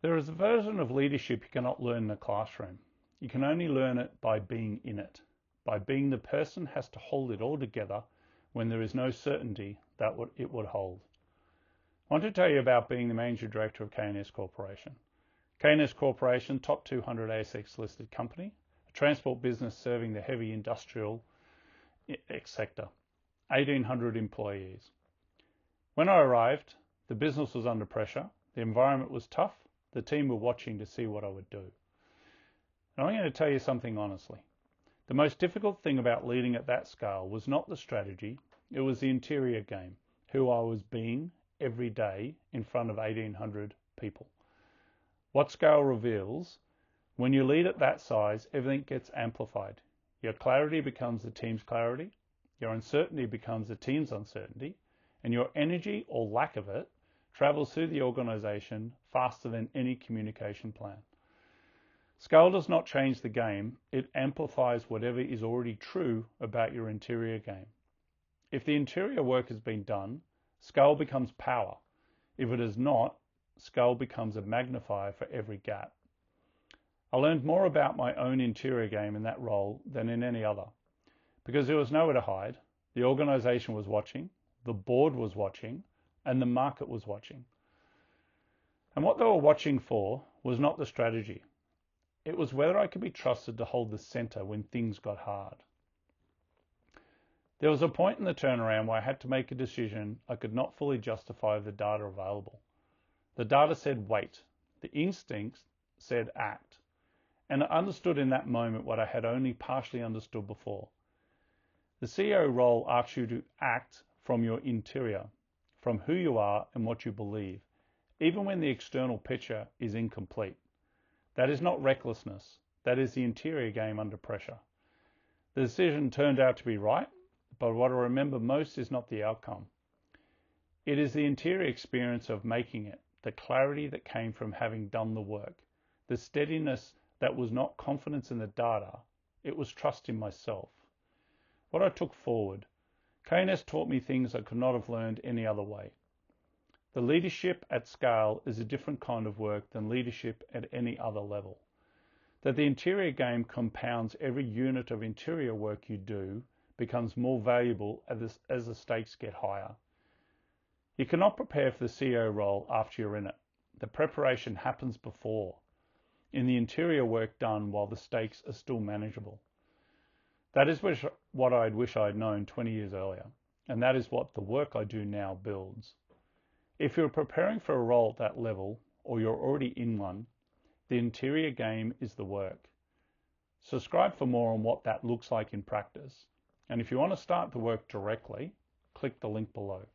There is a version of leadership you cannot learn in a classroom. You can only learn it by being in it, by being the person who has to hold it all together when there is no certainty that it would hold. I want to tell you about being the Managing Director of K&S Corporation. K&S Corporation, top 200 ASX-listed company, a transport business serving the heavy industrial sector, 1,800 employees. When I arrived, the business was under pressure, the environment was tough, the team were watching to see what I would do. And I'm going to tell you something honestly. The most difficult thing about leading at that scale was not the strategy, it was the interior game, who I was being every day in front of 1,800 people. What scale reveals, when you lead at that size, everything gets amplified. Your clarity becomes the team's clarity, your uncertainty becomes the team's uncertainty, and your energy, or lack of it, travels through the organization faster than any communication plan. Scale does not change the game, it amplifies whatever is already true about your interior game. If the interior work has been done, scale becomes power. If it is not, scale becomes a magnifier for every gap. I learned more about my own interior game in that role than in any other, because there was nowhere to hide. The organization was watching, the board was watching, and the market was watching. And what they were watching for was not the strategy. It was whether I could be trusted to hold the center when things got hard. There was a point in the turnaround where I had to make a decision I could not fully justify with the data available. The data said wait. The instincts said act. And I understood in that moment what I had only partially understood before. The CEO role asks you to act from your interior, from who you are and what you believe, even when the external picture is incomplete. That is not recklessness. That is the interior game under pressure. The decision turned out to be right, but what I remember most is not the outcome. It is the interior experience of making it, the clarity that came from having done the work, the steadiness that was not confidence in the data, it was trust in myself. What I took forward, K&S taught me things I could not have learned any other way. The leadership at scale is a different kind of work than leadership at any other level. That the interior game compounds every unit of interior work you do becomes more valuable as the stakes get higher. You cannot prepare for the CEO role after you're in it. The preparation happens before, in the interior work done while the stakes are still manageable. That is what I'd wish I'd known 20 years earlier, and that is what the work I do now builds. If you're preparing for a role at that level, or you're already in one, the interior game is the work. Subscribe for more on what that looks like in practice. And if you want to start the work directly, click the link below.